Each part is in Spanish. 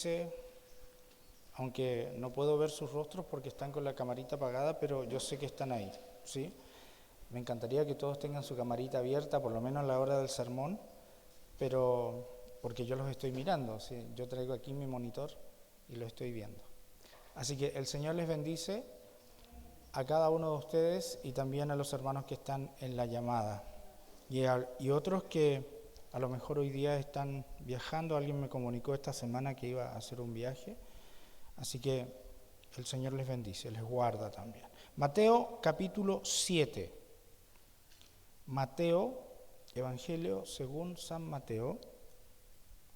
Dice, aunque no puedo ver sus rostros porque están con la camarita apagada, pero yo sé que están ahí, ¿sí? Me encantaría que todos tengan su camarita abierta, por lo menos a la hora del sermón, pero porque yo los estoy mirando, ¿sí? Yo traigo aquí mi monitor y lo estoy viendo. Así que el Señor les bendice a cada uno de ustedes y también a los hermanos que están en la llamada. Y otros que a lo mejor hoy día están viajando. Alguien me comunicó esta semana que iba a hacer un viaje. Así que el Señor les bendice, les guarda también. Mateo capítulo 7. Mateo, Evangelio según San Mateo,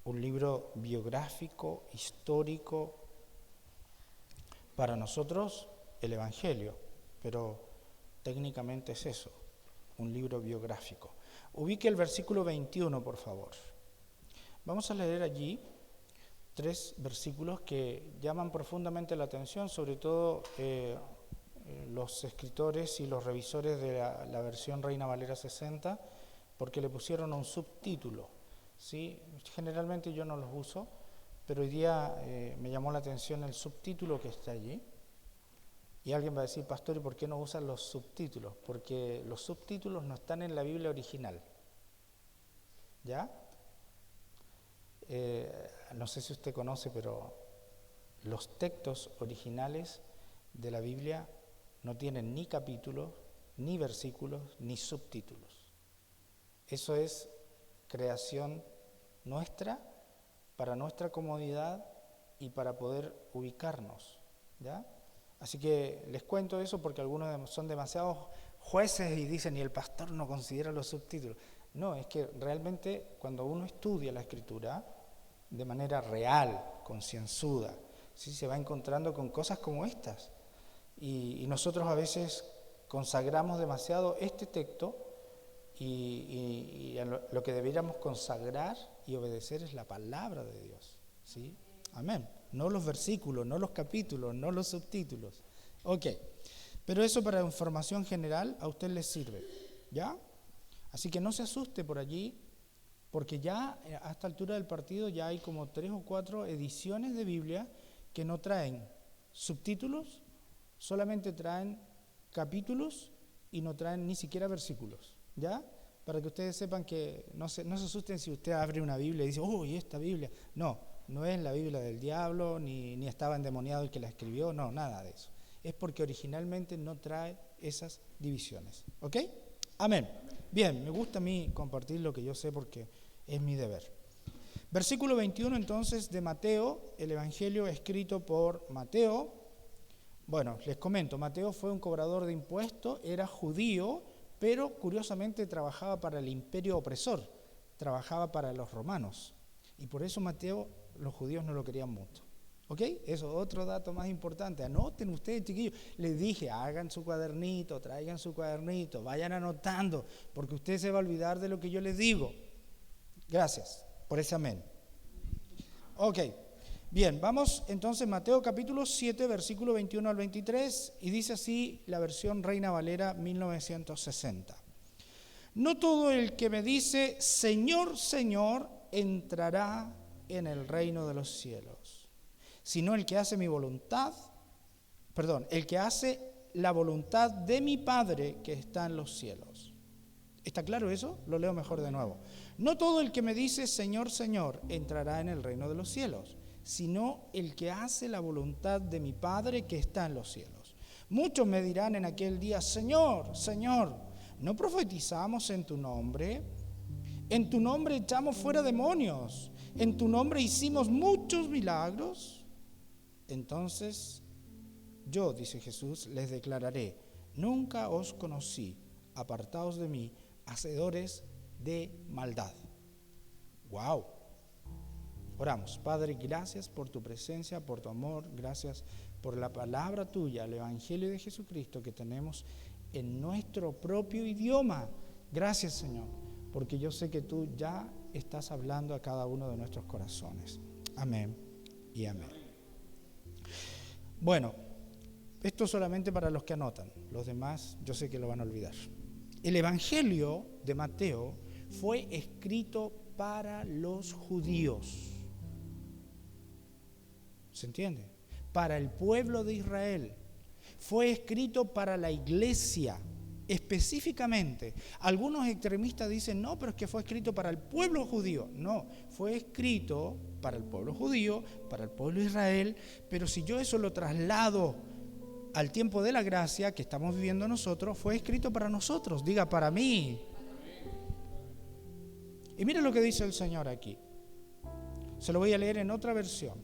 un libro biográfico, histórico. Para nosotros el Evangelio, pero técnicamente es eso, un libro biográfico. Ubique el versículo 21, por favor. Vamos a leer allí 3 versículos que llaman profundamente la atención, sobre todo los escritores y los revisores de la versión Reina Valera 60, porque le pusieron un subtítulo, ¿sí? Generalmente yo no los uso, pero hoy día me llamó la atención el subtítulo que está allí. Y alguien va a decir, pastor, ¿y por qué no usan los subtítulos? Porque los subtítulos no están en la Biblia original. ¿Ya? No sé si usted conoce, pero los textos originales de la Biblia no tienen ni capítulos, ni versículos, ni subtítulos. Eso es creación nuestra, para nuestra comodidad y para poder ubicarnos. ¿Ya? Así que les cuento eso porque algunos son demasiados jueces y dicen, y el pastor no considera los subtítulos. No, es que realmente cuando uno estudia la Escritura de manera real, concienzuda, ¿sí? Se va encontrando con cosas como estas. Y nosotros a veces consagramos demasiado este texto y lo que deberíamos consagrar y obedecer es la palabra de Dios, ¿sí? Amén. No los versículos, no los capítulos, no los subtítulos. Ok, pero eso para información general a usted le sirve, ¿ya? Así que no se asuste por allí, porque ya a esta altura del partido ya hay como 3 o 4 ediciones de Biblia que no traen subtítulos, solamente traen capítulos y no traen ni siquiera versículos, ¿ya? Para que ustedes sepan que no se asusten si usted abre una Biblia y dice, ¡y esta Biblia! No es la Biblia del diablo, ni estaba endemoniado el que la escribió, no, nada de eso. Es porque originalmente no trae esas divisiones. ¿Ok? Amén. Bien, me gusta a mí compartir lo que yo sé porque es mi deber. Versículo 21 entonces de Mateo, el Evangelio escrito por Mateo. Bueno, les comento, Mateo fue un cobrador de impuestos, era judío, pero curiosamente trabajaba para el imperio opresor, trabajaba para los romanos. Y por eso Mateo, los judíos no lo querían mucho. ¿Ok? Eso es otro dato más importante. Anoten ustedes, chiquillos. Les dije, hagan su cuadernito, traigan su cuadernito, vayan anotando, porque usted se va a olvidar de lo que yo les digo. Gracias por ese amén. Ok, bien, vamos entonces Mateo capítulo 7, versículo 21 al 23, y dice así la versión Reina Valera 1960. No todo el que me dice, Señor, Señor, entrará en el reino de los cielos, sino el que hace el que hace la voluntad de mi Padre que está en los cielos. ¿Está claro eso? Lo leo mejor de nuevo. No todo el que me dice, Señor, Señor, entrará en el reino de los cielos, sino el que hace la voluntad de mi Padre que está en los cielos. Muchos me dirán en aquel día, Señor, Señor, ¿no profetizamos en tu nombre? En tu nombre echamos fuera demonios. En tu nombre hicimos muchos milagros. Entonces yo, dice Jesús, les declararé, nunca os conocí, apartaos de mí, hacedores de maldad. ¡Wow! Oramos. Padre, gracias por tu presencia, por tu amor, gracias por la palabra tuya, el Evangelio de Jesucristo que tenemos en nuestro propio idioma. Gracias, Señor, porque yo sé que tú ya estás hablando a cada uno de nuestros corazones. Amén y amén. Bueno, esto solamente para los que anotan, los demás yo sé que lo van a olvidar. El Evangelio de Mateo fue escrito para los judíos. ¿Se entiende? Para el pueblo de Israel. Fue escrito para la iglesia, específicamente. Algunos extremistas dicen, no, pero es que fue escrito para el pueblo judío. No, fue escrito para el pueblo judío, para el pueblo de Israel, pero si yo eso lo traslado al tiempo de la gracia que estamos viviendo nosotros, fue escrito para nosotros. Diga, para mí. Y mire lo que dice el Señor aquí. Se lo voy a leer en otra versión.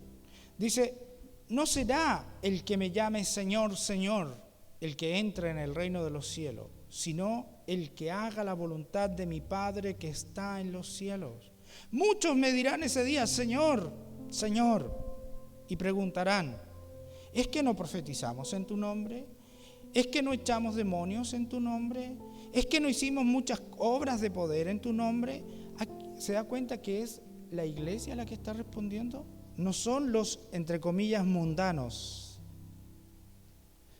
Dice, no será el que me llame Señor, Señor, el que entre en el reino de los cielos, sino el que haga la voluntad de mi Padre que está en los cielos. Muchos me dirán ese día, Señor, Señor, y preguntarán, ¿es que no profetizamos en tu nombre? ¿Es que no echamos demonios en tu nombre? ¿Es que no hicimos muchas obras de poder en tu nombre? ¿Se da cuenta que es la iglesia la que está respondiendo? No son los, entre comillas, mundanos.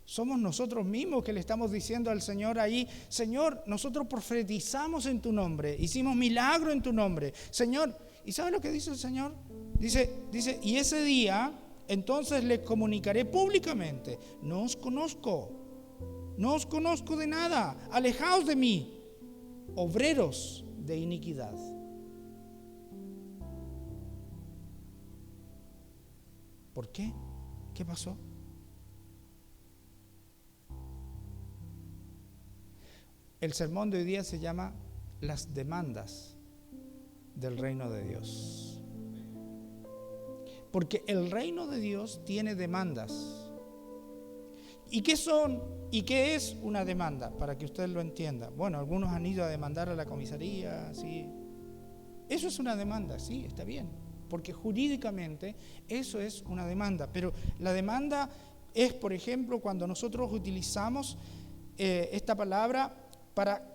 Somos nosotros mismos que le estamos diciendo al Señor ahí, Señor, nosotros profetizamos en tu nombre, hicimos milagro en tu nombre. Señor, ¿y sabe lo que dice el Señor? Dice, y ese día, entonces les comunicaré públicamente, no os conozco de nada, alejaos de mí, obreros de iniquidad. ¿Por qué? ¿Qué pasó? El sermón de hoy día se llama las demandas del reino de Dios. Porque el reino de Dios tiene demandas. ¿Y qué son? ¿Y qué es una demanda? Para que usted lo entienda. Bueno, algunos han ido a demandar a la comisaría, sí. Eso es una demanda, sí, está bien. Porque jurídicamente eso es una demanda. Pero la demanda es, por ejemplo, cuando nosotros utilizamos esta palabra para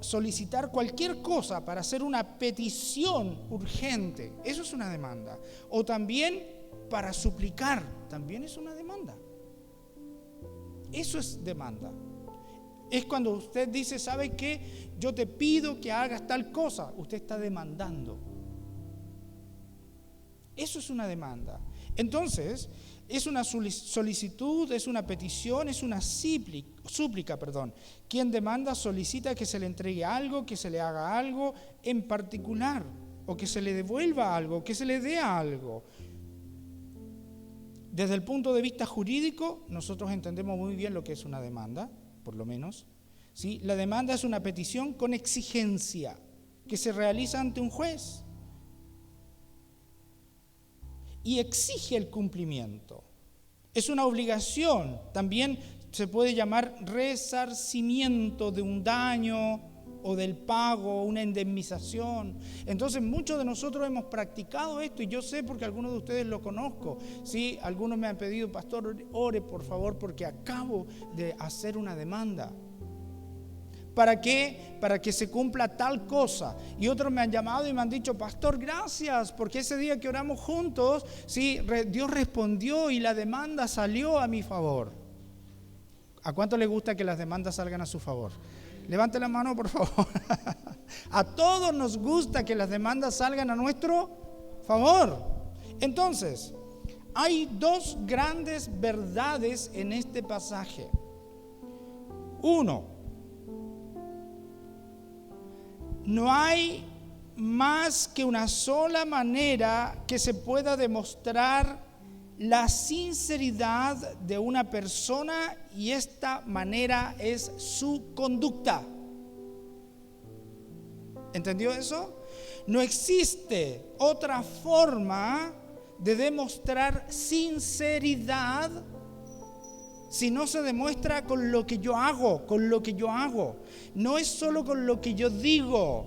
solicitar cualquier cosa, para hacer una petición urgente. Eso es una demanda. O también para suplicar, también es una demanda. Eso es demanda. Es cuando usted dice, ¿sabe qué? Yo te pido que hagas tal cosa. Usted está demandando. Eso es una demanda. Entonces, es una solicitud, es una petición, es una súplica. Quien demanda solicita que se le entregue algo, que se le haga algo en particular, o que se le devuelva algo, que se le dé algo. Desde el punto de vista jurídico, nosotros entendemos muy bien lo que es una demanda, por lo menos. ¿Sí? La demanda es una petición con exigencia que se realiza ante un juez y exige el cumplimiento. Es una obligación, también se puede llamar resarcimiento de un daño o del pago, una indemnización. Entonces muchos de nosotros hemos practicado esto y yo sé porque algunos de ustedes lo conozco. ¿Sí? Algunos me han pedido, pastor, ore por favor porque acabo de hacer una demanda. ¿Para qué? Para que se cumpla tal cosa. Y otros me han llamado y me han dicho, pastor, gracias, porque ese día que oramos juntos, sí, Dios respondió y la demanda salió a mi favor. ¿A cuánto le gusta que las demandas salgan a su favor? Levante la mano, por favor. A todos nos gusta que las demandas salgan a nuestro favor. Entonces, hay dos grandes verdades en este pasaje. Uno, no hay más que una sola manera que se pueda demostrar la sinceridad de una persona y esta manera es su conducta. ¿Entendió eso? No existe otra forma de demostrar sinceridad si no se demuestra con lo que yo hago, No es solo con lo que yo digo,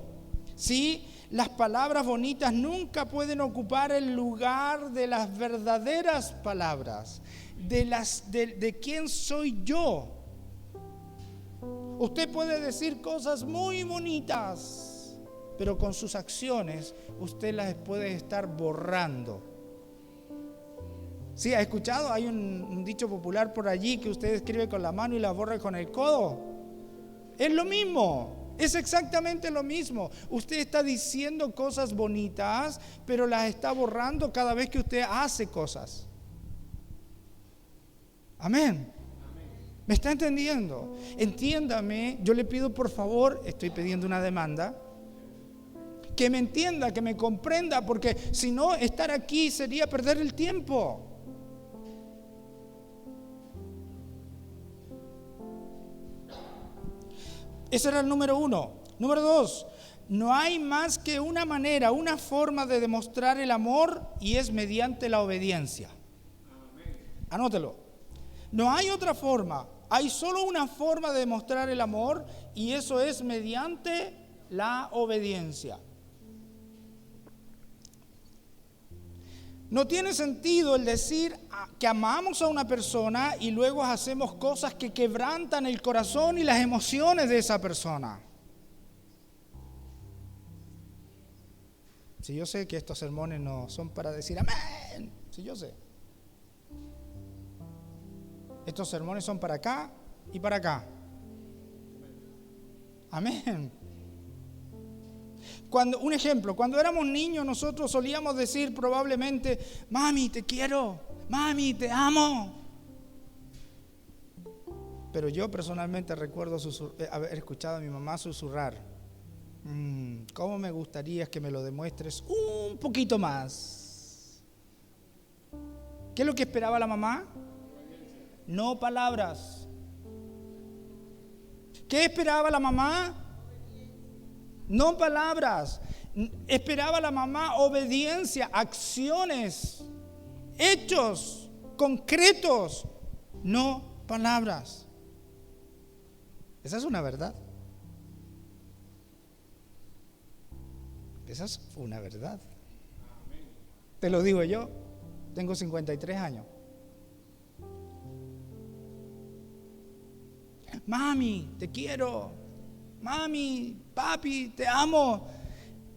¿sí? Las palabras bonitas nunca pueden ocupar el lugar de las verdaderas palabras, de quién soy yo. Usted puede decir cosas muy bonitas, pero con sus acciones usted las puede estar borrando. ¿Sí? ¿Ha escuchado? Hay un dicho popular por allí que usted escribe con la mano y la borra con el codo. Es lo mismo, es exactamente lo mismo. Usted está diciendo cosas bonitas, pero las está borrando cada vez que usted hace cosas. Amén. ¿Me está entendiendo? Entiéndame, yo le pido por favor, estoy pidiendo una demanda, que me entienda, que me comprenda, porque si no, estar aquí sería perder el tiempo. Ese era el número 1. Número 2, no hay más que una manera, una forma de demostrar el amor y es mediante la obediencia. Anótelo. No hay otra forma, hay solo una forma de demostrar el amor y eso es mediante la obediencia. No tiene sentido el decir que amamos a una persona y luego hacemos cosas que quebrantan el corazón y las emociones de esa persona. Si yo sé que estos sermones no son para decir amén, si yo sé. Estos sermones son para acá y para acá. Amén. Un ejemplo, cuando éramos niños nosotros solíamos decir probablemente, mami, te quiero, mami, te amo. Pero yo personalmente recuerdo haber escuchado a mi mamá susurrar, ¿cómo me gustaría que me lo demuestres un poquito más? ¿Qué es lo que esperaba la mamá? No palabras. ¿Qué esperaba la mamá? No palabras. Esperaba la mamá obediencia, acciones, hechos concretos, no palabras. Esa es una verdad. Esa es una verdad. Te lo digo yo, tengo 53 años. Mami, te quiero. Mami, papi, te amo.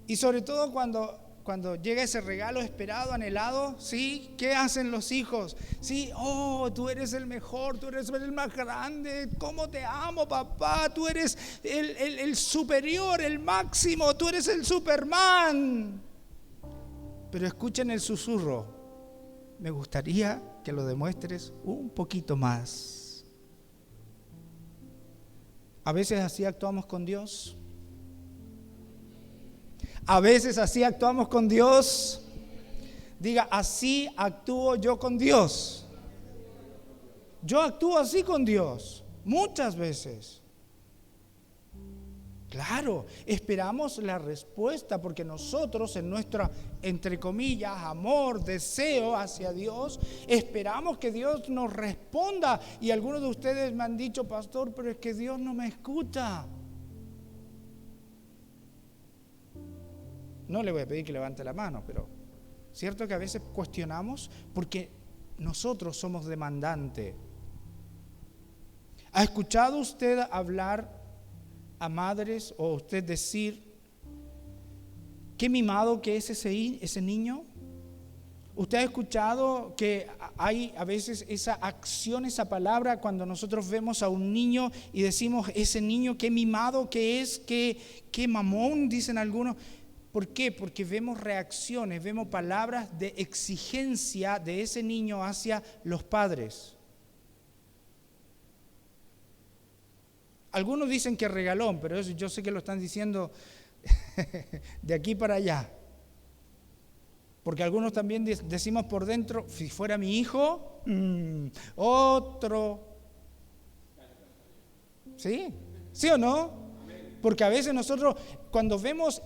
Y sobre todo cuando llega ese regalo esperado, anhelado, ¿sí? ¿Qué hacen los hijos? Sí, oh, tú eres el mejor, tú eres el más grande, ¿cómo te amo, papá? Tú eres el superior, el máximo, tú eres el Superman. Pero escuchen el susurro, me gustaría que lo demuestres un poquito más. A veces así actuamos con Dios. A veces así actuamos con Dios. Diga, así actúo yo con Dios. Yo actúo así con Dios, muchas veces. Claro, esperamos la respuesta porque nosotros en nuestra, entre comillas, amor, deseo hacia Dios, esperamos que Dios nos responda. Y algunos de ustedes me han dicho, pastor, pero es que Dios no me escucha. No le voy a pedir que levante la mano, pero cierto que a veces cuestionamos porque nosotros somos demandantes. ¿Ha escuchado usted hablar a madres o usted decir qué mimado que es ese niño? ¿Usted ha escuchado que hay a veces esa acción, esa palabra cuando nosotros vemos a un niño y decimos ese niño qué mimado que es, qué mamón, dicen algunos? ¿Por qué? Porque vemos reacciones, vemos palabras de exigencia de ese niño hacia los padres. Algunos dicen que regalón, pero eso yo sé que lo están diciendo de aquí para allá. Porque algunos también decimos por dentro, si fuera mi hijo, otro. ¿Sí? ¿Sí o no? Porque a veces nosotros cuando vemos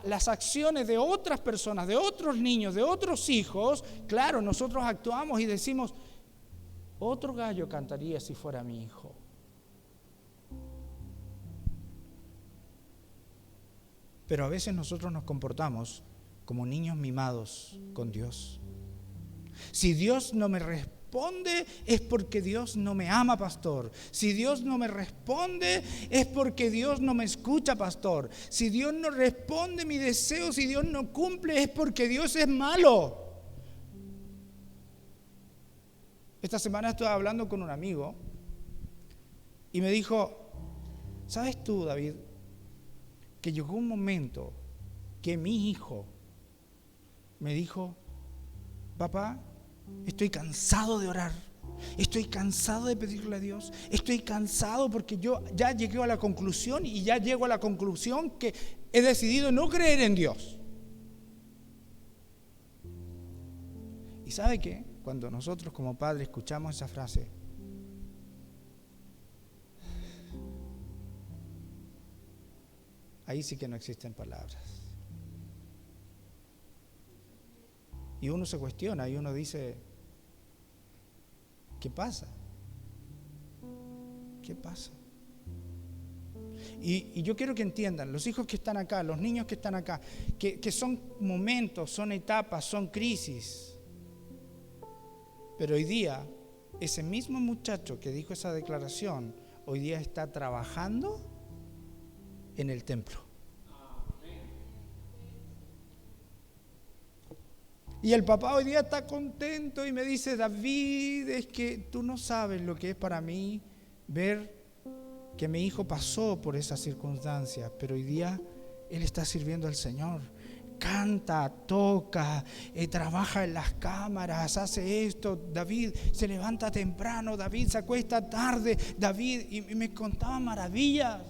las acciones de otras personas, de otros niños, de otros hijos, claro, nosotros actuamos y decimos, otro gallo cantaría si fuera mi hijo. Pero a veces nosotros nos comportamos como niños mimados con Dios. Si Dios no me responde, es porque Dios no me ama, pastor. Si Dios no me responde, es porque Dios no me escucha, pastor. Si Dios no responde mi deseo, si Dios no cumple, es porque Dios es malo. Esta semana estuve hablando con un amigo y me dijo, ¿sabes tú, David, que llegó un momento que mi hijo me dijo, papá, estoy cansado de orar, Estoy cansado de pedirle a Dios. Estoy cansado porque yo ya llegué a la conclusión y ya llego a la conclusión que he decidido no creer en Dios. ¿Y sabe qué? Cuando nosotros como padres escuchamos esa frase, ahí sí que no existen palabras. Y uno se cuestiona y uno dice, ¿qué pasa? ¿Qué pasa? Y yo quiero que entiendan, los hijos que están acá, los niños que están acá, que son momentos, son etapas, son crisis. Pero hoy día, ese mismo muchacho que dijo esa declaración, hoy día está trabajando en el templo. Y el papá hoy día está contento y me dice, David, es que tú no sabes lo que es para mí ver que mi hijo pasó por esas circunstancias, pero hoy día él está sirviendo al Señor. Canta, toca, trabaja en las cámaras, hace esto. David se levanta temprano, David se acuesta tarde, David, y me contaba maravillas.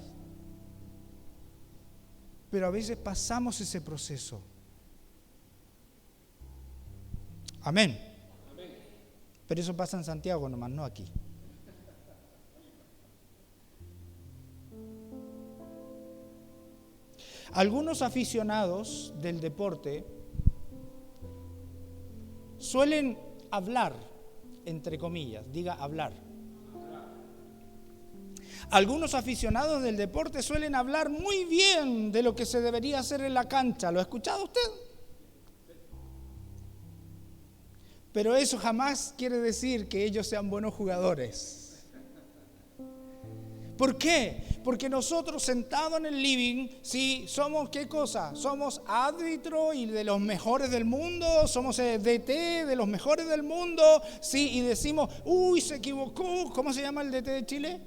Pero a veces pasamos ese proceso. Amén. Pero eso pasa en Santiago nomás, no aquí. Algunos aficionados del deporte suelen hablar, entre comillas, diga hablar. Algunos aficionados del deporte suelen hablar muy bien de lo que se debería hacer en la cancha. ¿Lo ha escuchado usted? Pero eso jamás quiere decir que ellos sean buenos jugadores. ¿Por qué? Porque nosotros sentados en el living, sí, somos ¿qué cosa? Somos árbitro y de los mejores del mundo, somos DT de los mejores del mundo, sí, y decimos, uy, se equivocó. ¿Cómo se llama el DT de Chile?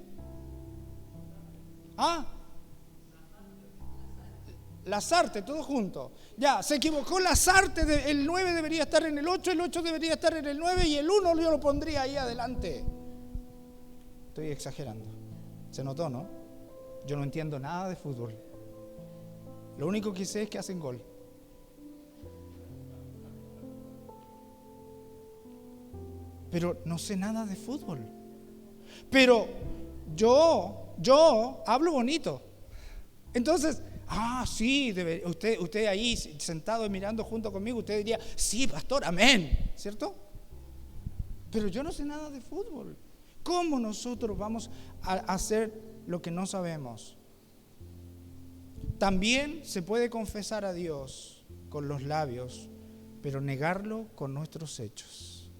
Lasarte, todo junto. Ya, se equivocó Lasarte, el 9 debería estar en el 8 debería estar en el 9 y el 1 yo lo pondría ahí adelante. Estoy exagerando. Se notó, ¿no? Yo no entiendo nada de fútbol. Lo único que sé es que hacen gol. Pero no sé nada de fútbol. Pero yo hablo bonito. Entonces, sí, usted ahí sentado y mirando junto conmigo, usted diría, sí, pastor, amén, ¿cierto? Pero yo no sé nada de fútbol. ¿Cómo nosotros vamos a hacer lo que no sabemos? También se puede confesar a Dios con los labios, pero negarlo con nuestros hechos.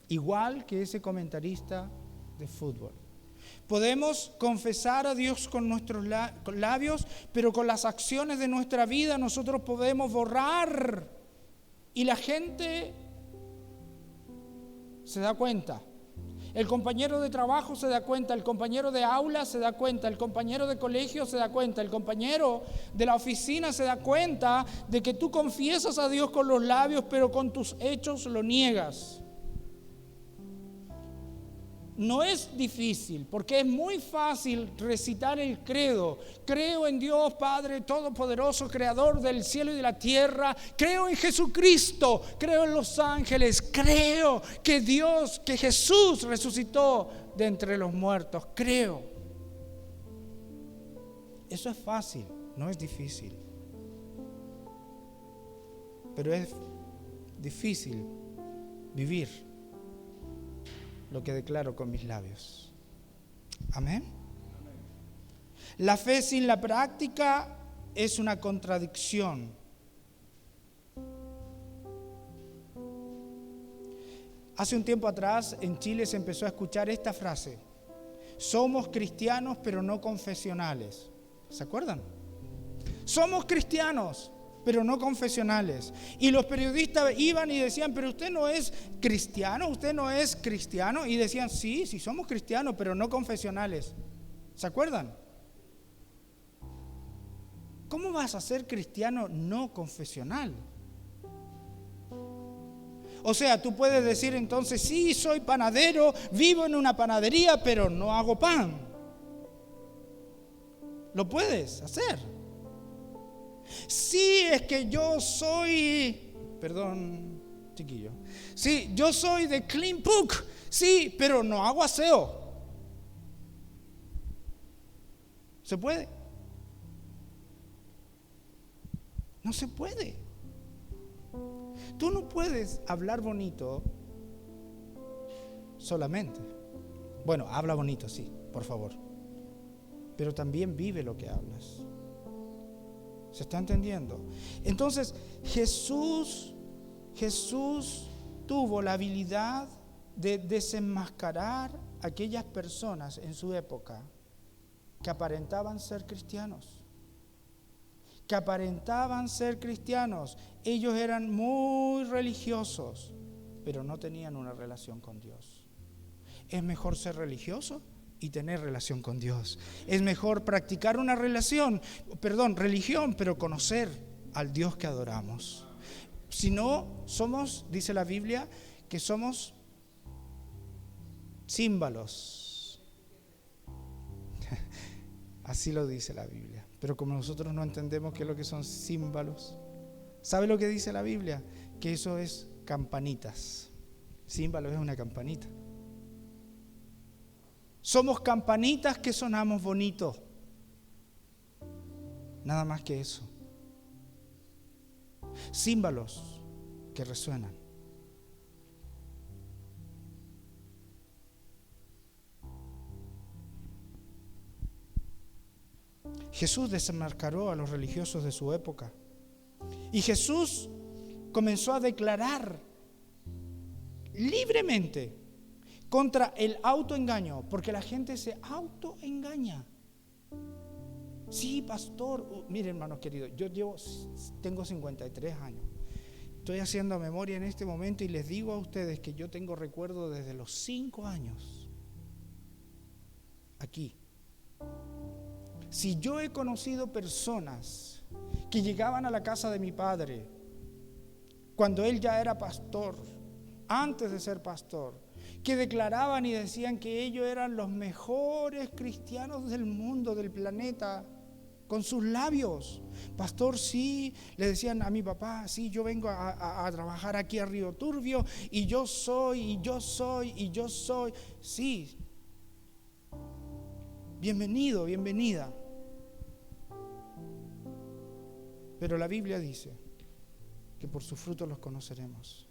Igual que ese comentarista de fútbol. Podemos confesar a Dios con nuestros labios, pero con las acciones de nuestra vida nosotros podemos borrar. Y la gente se da cuenta. El compañero de trabajo se da cuenta, el compañero de aula se da cuenta, el compañero de colegio se da cuenta, el compañero de la oficina se da cuenta de que tú confiesas a Dios con los labios, pero con tus hechos lo niegas. No es difícil, porque es muy fácil recitar el credo. Creo en Dios Padre Todopoderoso, Creador del cielo y de la tierra. Creo en Jesucristo, creo en los ángeles. Creo que Jesús resucitó de entre los muertos. Creo. Eso es fácil, no es difícil. Pero es difícil vivir lo que declaro con mis labios. Amén. La fe sin la práctica es una contradicción. Hace un tiempo atrás en Chile se empezó a escuchar esta frase: somos cristianos pero no confesionales. ¿Se acuerdan? Somos cristianos pero no confesionales. Y los periodistas iban y decían, pero usted no es cristiano, usted no es cristiano. Y decían, sí somos cristianos, pero no confesionales. ¿Se acuerdan? ¿Cómo vas a ser cristiano no confesional? O sea, tú puedes decir entonces, sí, soy panadero, vivo en una panadería, pero no hago pan. Lo puedes hacer. Sí, es que yo soy, perdón, chiquillo. Sí, yo soy de Clean Cook, sí, pero no hago aseo. ¿Se puede? No se puede. Tú no puedes hablar bonito solamente. Bueno, habla bonito, sí, por favor. Pero también vive lo que hablas. ¿Se está entendiendo? Entonces, Jesús tuvo la habilidad de desenmascarar a aquellas personas en su época que aparentaban ser cristianos. Ellos eran muy religiosos, pero no tenían una relación con Dios. Es mejor ser religioso y tener relación con Dios. Es mejor practicar una religión, pero conocer al Dios que adoramos. Si no, somos, dice la Biblia, que somos címbalos. Así lo dice la Biblia. Pero como nosotros no entendemos qué es lo que son címbalos, ¿sabe lo que dice la Biblia? Que eso es campanitas. Címbalo es una campanita. Somos campanitas que sonamos bonito. Nada más que eso. Címbalos que resuenan. Jesús desenmascaró a los religiosos de su época. Y Jesús comenzó a declarar libremente contra el autoengaño, porque la gente se autoengaña. Sí, pastor. Mire, hermanos queridos, tengo 53 años. Estoy haciendo memoria en este momento y les digo a ustedes que yo tengo recuerdo desde los 5 años. Aquí. Si yo he conocido personas que llegaban a la casa de mi padre cuando él ya era pastor, antes de ser pastor, que declaraban y decían que ellos eran los mejores cristianos del mundo, del planeta, con sus labios. Pastor, sí, le decían a mi papá, sí, yo vengo a trabajar aquí a Río Turbio y yo soy. Sí. Bienvenido, bienvenida. Pero la Biblia dice que por sus frutos los conoceremos.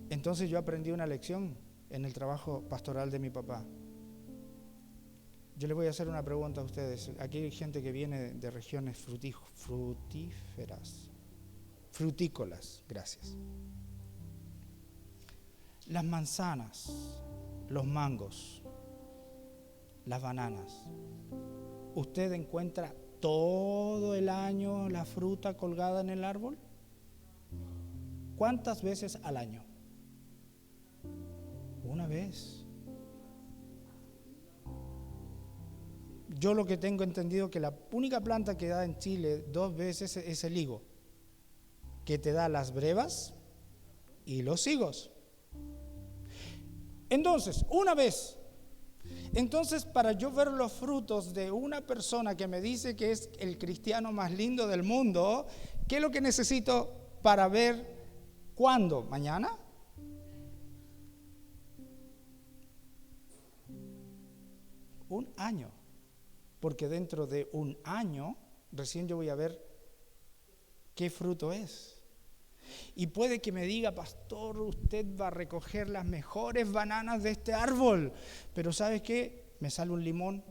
Entonces yo aprendí una lección en el trabajo pastoral de mi papá. Yo les voy a hacer una pregunta a ustedes. Aquí hay gente que viene de regiones frutícolas, gracias. Las manzanas, los mangos, las bananas. ¿Usted encuentra todo el año la fruta colgada en el árbol? ¿Cuántas veces al año? Una vez. Yo lo que tengo entendido que la única planta que da en Chile 2 veces es el higo, que te da las brevas y los higos. Entonces, una vez. Entonces, para yo ver los frutos de una persona que me dice que es el cristiano más lindo del mundo, ¿qué es lo que necesito para ver cuándo? ¿Mañana? Un año. Porque dentro de un año, recién yo voy a ver qué fruto es. Y puede que me diga, pastor, usted va a recoger las mejores bananas de este árbol. Pero ¿sabes qué? Me sale un limón.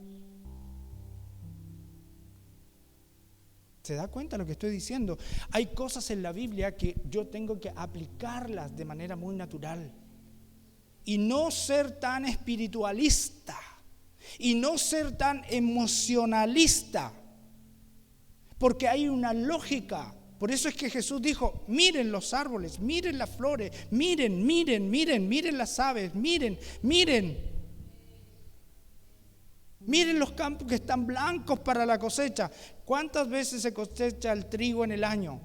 ¿Se da cuenta de lo que estoy diciendo? Hay cosas en la Biblia que yo tengo que aplicarlas de manera muy natural. Y no ser tan espiritualista. Y no ser tan emocionalista. Porque hay una lógica. Por eso es que Jesús dijo, miren los árboles, miren las flores, miren las aves, miren los campos que están blancos para la cosecha. ¿Cuántas veces se cosecha el trigo en el año?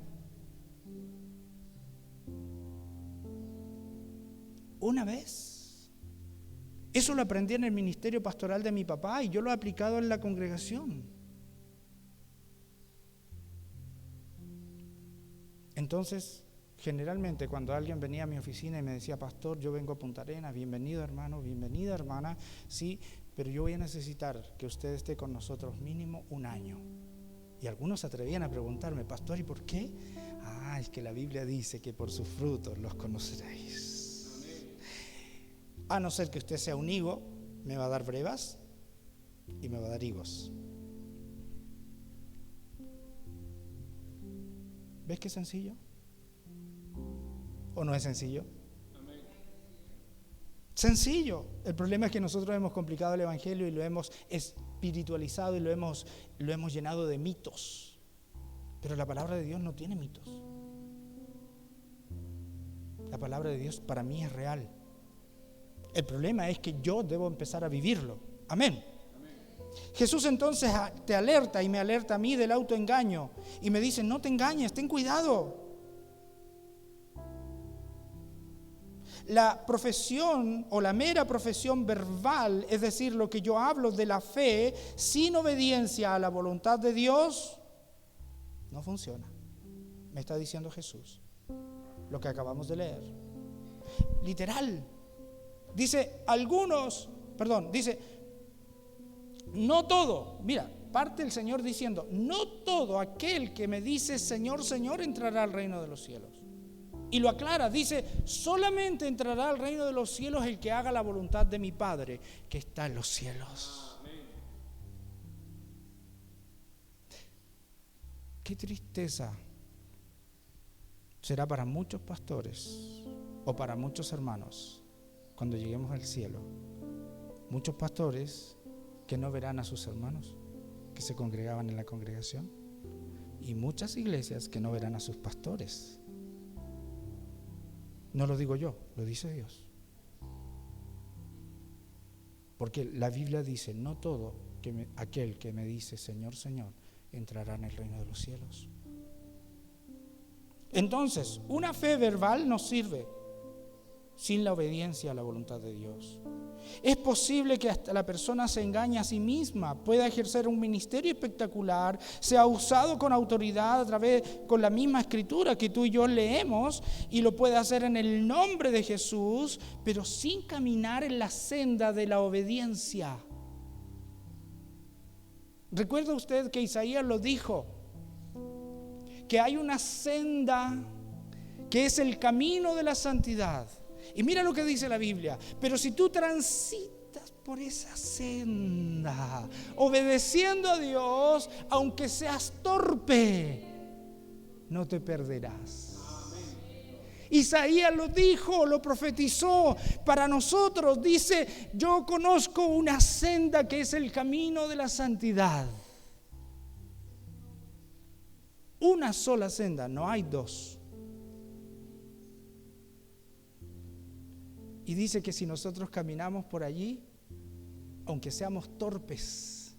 una vez. Eso lo aprendí en el ministerio pastoral de mi papá y yo lo he aplicado en la congregación. Entonces, generalmente cuando alguien venía a mi oficina y me decía, pastor, yo vengo a Punta Arenas, bienvenido hermano, bienvenida hermana, sí, pero yo voy a necesitar que usted esté con nosotros mínimo un año. Y algunos se atrevían a preguntarme, pastor, ¿y por qué? Es que la Biblia dice que por sus frutos los conoceréis. A no ser que usted sea un higo, me va a dar brevas y me va a dar higos. ¿Ves qué sencillo? ¿O no es sencillo? Sencillo. El problema es que nosotros hemos complicado el evangelio y lo hemos espiritualizado y lo hemos llenado de mitos. Pero la palabra de Dios no tiene mitos. La palabra de Dios para mí es real. El problema es que yo debo empezar a vivirlo. Amén. Jesús entonces te alerta y me alerta a mí del autoengaño y me dice, no te engañes, ten cuidado. La profesión o la mera profesión verbal, es decir, lo que yo hablo de la fe sin obediencia a la voluntad de Dios, no funciona. Me está diciendo Jesús lo que acabamos de leer. Literal. Dice, no todo. Mira, parte el Señor diciendo, no todo aquel que me dice Señor, Señor entrará al reino de los cielos. Y lo aclara, dice, solamente entrará al reino de los cielos el que haga la voluntad de mi Padre que está en los cielos. Qué tristeza será para muchos pastores o para muchos hermanos cuando lleguemos al cielo. Muchos pastores que no verán a sus hermanos que se congregaban en la congregación y muchas iglesias que no verán a sus pastores. No lo digo yo, lo dice Dios. Porque la Biblia dice, no todo aquel que me dice Señor, Señor, entrará en el reino de los cielos. Entonces, una fe verbal no sirve sin la obediencia a la voluntad de Dios. Es posible que hasta la persona se engañe a sí misma, pueda ejercer un ministerio espectacular, sea usado con autoridad a través con la misma escritura que tú y yo leemos y lo puede hacer en el nombre de Jesús, pero sin caminar en la senda de la obediencia. ¿Recuerda usted que Isaías lo dijo? Que hay una senda que es el camino de la santidad. Y mira lo que dice la Biblia, pero si tú transitas por esa senda, obedeciendo a Dios, aunque seas torpe, no te perderás. Isaías lo dijo, lo profetizó para nosotros, dice, yo conozco una senda que es el camino de la santidad. Una sola senda, no hay dos. Y dice que si nosotros caminamos por allí, aunque seamos torpes,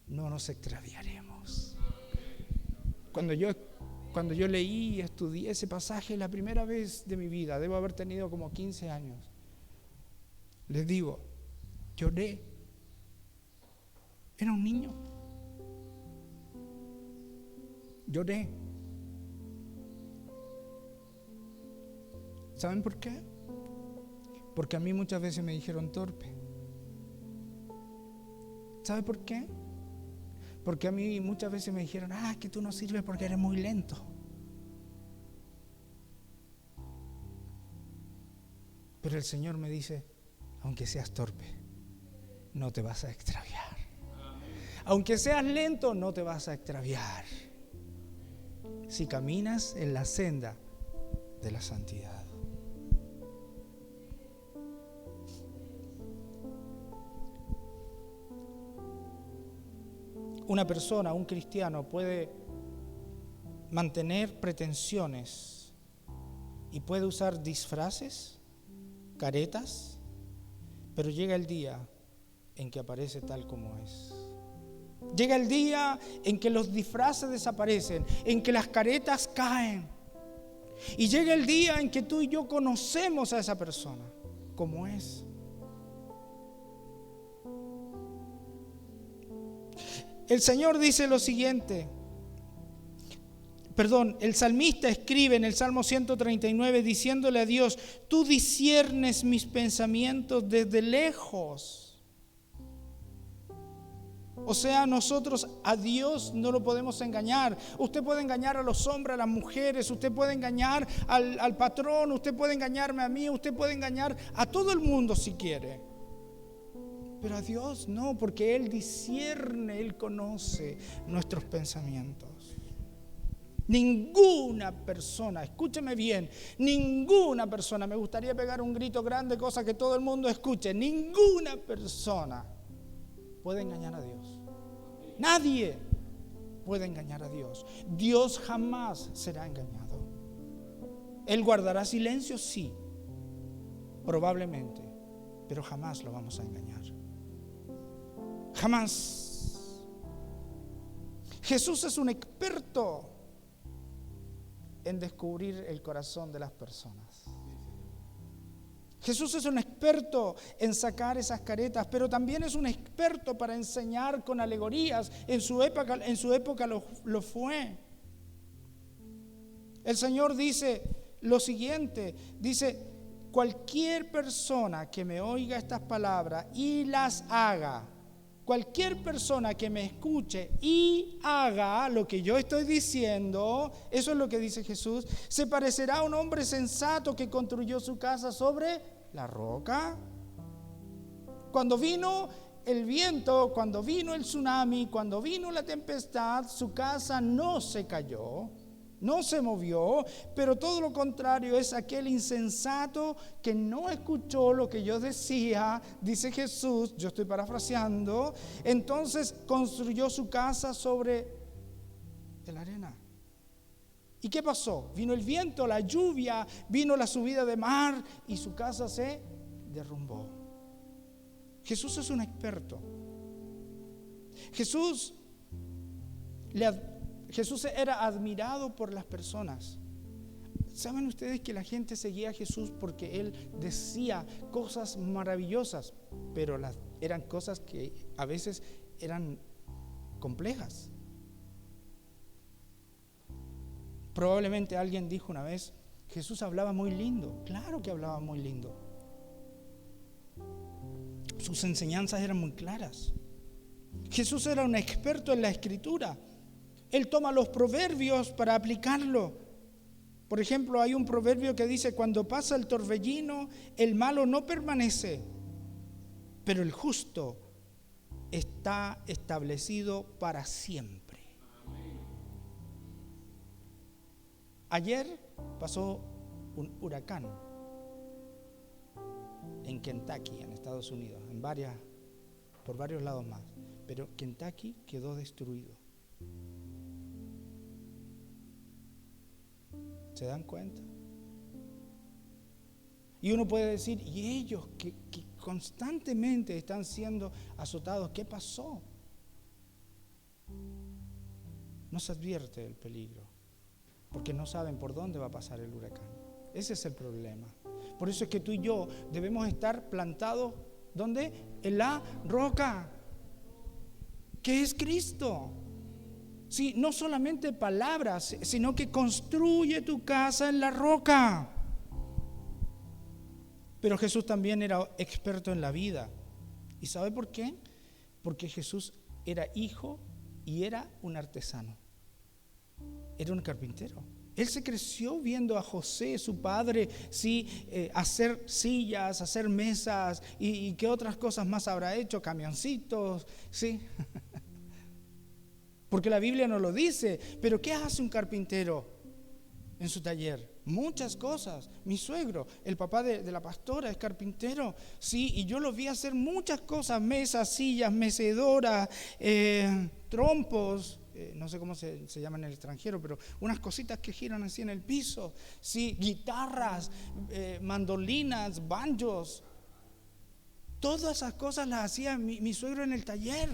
no nos extraviaremos. Cuando yo leí y estudié ese pasaje la primera vez de mi vida, debo haber tenido como 15 años, les digo, lloré. Era un niño. Lloré. ¿Saben por qué? Porque a mí muchas veces me dijeron torpe. ¿Sabe por qué? Porque a mí muchas veces me dijeron, que tú no sirves porque eres muy lento. Pero el Señor me dice, aunque seas torpe, no te vas a extraviar. Aunque seas lento, no te vas a extraviar. Si caminas en la senda de la santidad. Una persona, un cristiano, puede mantener pretensiones y puede usar disfraces, caretas, pero llega el día en que aparece tal como es. Llega el día en que los disfraces desaparecen, en que las caretas caen. Y llega el día en que tú y yo conocemos a esa persona como es. El Señor dice lo siguiente. El salmista escribe en el Salmo 139 diciéndole a Dios: tú disciernes mis pensamientos desde lejos. O sea, nosotros a Dios no lo podemos engañar. Usted puede engañar a los hombres, a las mujeres, usted puede engañar al patrón, usted puede engañarme a mí, usted puede engañar a todo el mundo si quiere. Pero a Dios no, porque Él discierne, Él conoce nuestros pensamientos. Ninguna persona, escúcheme bien, ninguna persona, me gustaría pegar un grito grande, cosa que todo el mundo escuche, ninguna persona puede engañar a Dios. Nadie puede engañar a Dios. Dios jamás será engañado. Él guardará silencio, sí, probablemente, pero jamás lo vamos a engañar. Jamás. Jesús es un experto en descubrir el corazón de las personas. Jesús es un experto en sacar esas caretas, pero también es un experto para enseñar con alegorías. En su época lo fue. El Señor dice lo siguiente, dice: cualquier persona que me oiga estas palabras y las haga, cualquier persona que me escuche y haga lo que yo estoy diciendo, eso es lo que dice Jesús, se parecerá a un hombre sensato que construyó su casa sobre la roca. Cuando vino el viento, cuando vino el tsunami, cuando vino la tempestad, su casa no se cayó, no se movió, pero todo lo contrario, es aquel insensato que no escuchó lo que yo decía, dice Jesús, yo estoy parafraseando, entonces construyó su casa sobre la arena. ¿Y qué pasó? Vino el viento, la lluvia, vino la subida de mar y su casa se derrumbó. Jesús es un experto. Jesús era admirado por las personas. ¿Saben ustedes que la gente seguía a Jesús porque Él decía cosas maravillosas, pero eran cosas que a veces eran complejas? Probablemente alguien dijo una vez: Jesús hablaba muy lindo. Claro que hablaba muy lindo. Sus enseñanzas eran muy claras. Jesús era un experto en la Escritura. Él toma los proverbios para aplicarlo. Por ejemplo, hay un proverbio que dice: cuando pasa el torbellino, el malo no permanece, pero el justo está establecido para siempre. Ayer pasó un huracán en Kentucky, en Estados Unidos, por varios lados más, pero Kentucky quedó destruido. ¿Se dan cuenta? Y uno puede decir: ¿y ellos que constantemente están siendo azotados, qué pasó? No se advierte el peligro, porque no saben por dónde va a pasar el huracán. Ese es el problema. Por eso es que tú y yo debemos estar plantados, ¿dónde? En la roca, que es Cristo. Sí, no solamente palabras, sino que construye tu casa en la roca. Pero Jesús también era experto en la vida. ¿Y sabe por qué? Porque Jesús era hijo y era un artesano. Era un carpintero. Él se creció viendo a José, su padre, sí, hacer sillas, hacer mesas y qué otras cosas más habrá hecho, camioncitos, sí. Porque la Biblia no lo dice, pero ¿qué hace un carpintero en su taller? Muchas cosas. Mi suegro, el papá de la pastora, es carpintero, sí, y yo lo vi hacer muchas cosas: mesas, sillas, mecedoras, trompos, no sé cómo se llama en el extranjero, pero unas cositas que giran así en el piso, sí, guitarras, mandolinas, banjos. Todas esas cosas las hacía mi suegro en el taller.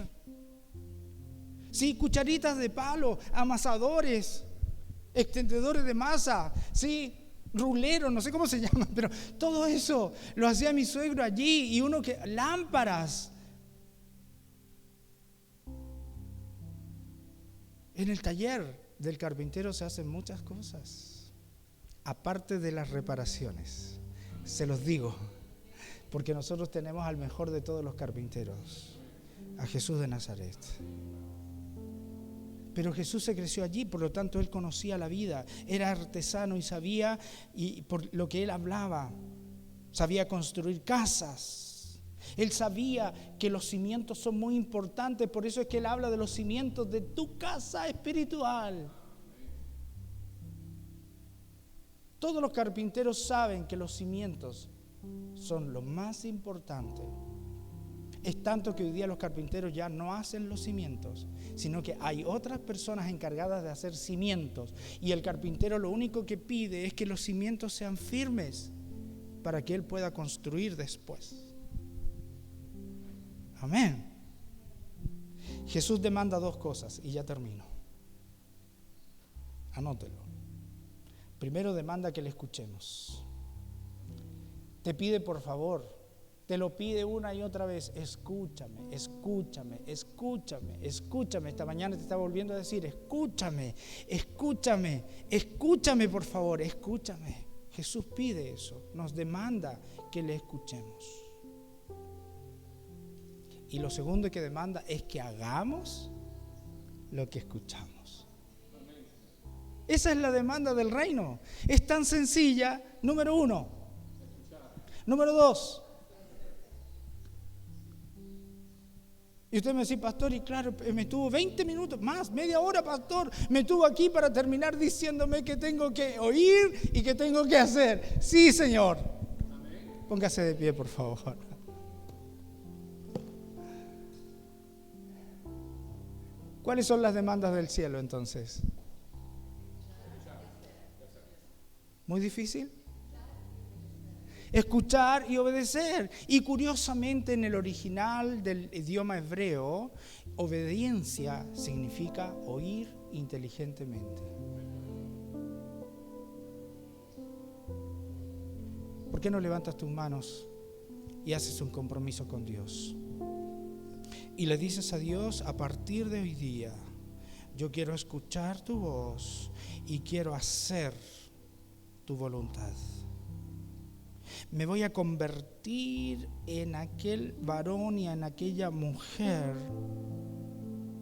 Sí, cucharitas de palo, amasadores. extendedores de masa, ¿sí? Ruleros, no sé cómo se llaman, pero todo eso lo hacía mi suegro allí. Y lámparas. En el taller del carpintero se hacen muchas cosas, aparte de las reparaciones. Se los digo, porque nosotros tenemos al mejor de todos los carpinteros, a Jesús de Nazaret. Pero Jesús se creció allí, por lo tanto Él conocía la vida, era artesano y sabía, y por lo que Él hablaba, sabía construir casas. Él sabía que los cimientos son muy importantes, por eso es que Él habla de los cimientos de tu casa espiritual. Todos los carpinteros saben que los cimientos son lo más importante. Es tanto que hoy día los carpinteros ya no hacen los cimientos, sino que hay otras personas encargadas de hacer cimientos. Y el carpintero lo único que pide es que los cimientos sean firmes para que él pueda construir después. Amén. Jesús demanda dos cosas y ya termino. Anótelo. Primero demanda que le escuchemos. Te pide por favor. Te lo pide una y otra vez, escúchame, escúchame, escúchame, escúchame. Esta mañana te está volviendo a decir, escúchame, escúchame, escúchame por favor, escúchame. Jesús pide eso, nos demanda que le escuchemos. Y lo segundo que demanda es que hagamos lo que escuchamos. Esa es la demanda del reino. Es tan sencilla, número uno. Número dos. Y usted me dice, pastor, y claro, me tuvo 20 minutos, más, media hora, pastor, me tuvo aquí para terminar diciéndome que tengo que oír y que tengo que hacer. Sí, Señor. Amén. Póngase de pie, por favor. ¿Cuáles son las demandas del cielo, entonces? ¿Muy difícil? Escuchar y obedecer. Y curiosamente en el original del idioma hebreo, obediencia significa oír inteligentemente. ¿Por qué no levantas tus manos y haces un compromiso con Dios? Y le dices a Dios, a partir de hoy día, yo quiero escuchar tu voz y quiero hacer tu voluntad. Me voy a convertir en aquel varón y en aquella mujer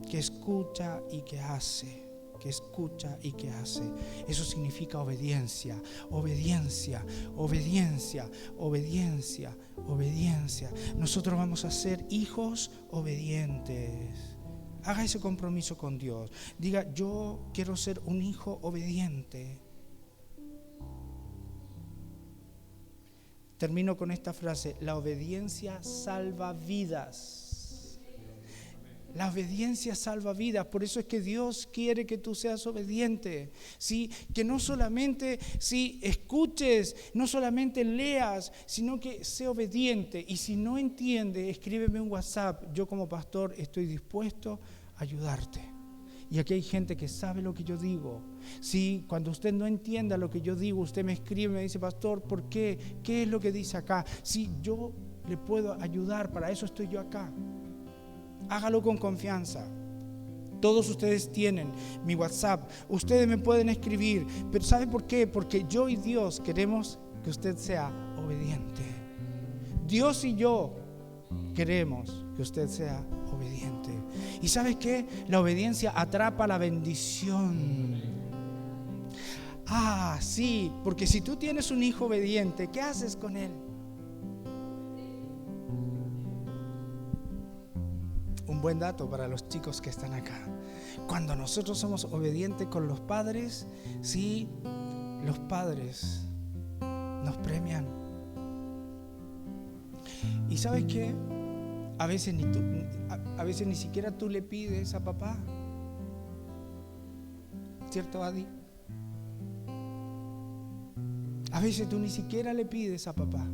que escucha y que hace, que escucha y que hace. Eso significa obediencia, obediencia, obediencia, obediencia, obediencia. Nosotros vamos a ser hijos obedientes. Haga ese compromiso con Dios. Diga, yo quiero ser un hijo obediente. Termino con esta frase: la obediencia salva vidas. La obediencia salva vidas. Por eso es que Dios quiere que tú seas obediente. ¿Sí? Que no solamente escuches, no solamente leas, sino que sea obediente. Y si no entiende, escríbeme un WhatsApp. Yo como pastor estoy dispuesto a ayudarte. Y aquí hay gente que sabe lo que yo digo. Sí, cuando usted no entienda lo que yo digo, usted me escribe y me dice, pastor, ¿por qué? ¿Qué es lo que dice acá? Sí, yo le puedo ayudar, para eso estoy yo acá. Hágalo con confianza. Todos ustedes tienen mi WhatsApp, ustedes me pueden escribir, pero ¿sabe por qué? Porque yo y Dios queremos que usted sea obediente. Dios y yo queremos que usted sea obediente. ¿Y sabes qué? La obediencia atrapa la bendición. Ah, sí, porque si tú tienes un hijo obediente, ¿qué haces con él? Un buen dato para los chicos que están acá. Cuando nosotros somos obedientes con los padres, sí, los padres nos premian. ¿Y sabes qué? A veces ni siquiera tú le pides a papá. ¿Cierto, Adi? A veces tú ni siquiera le pides a papá,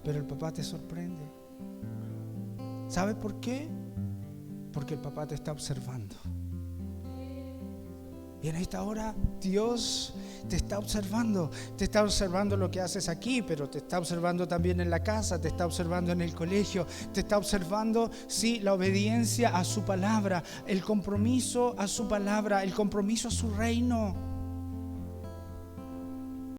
pero el papá te sorprende. ¿Sabes por qué? Porque el papá te está observando. Y en esta hora Dios te está observando lo que haces aquí, pero te está observando también en la casa, te está observando en el colegio, te está observando, sí, la obediencia a su palabra, el compromiso a su palabra, el compromiso a su reino.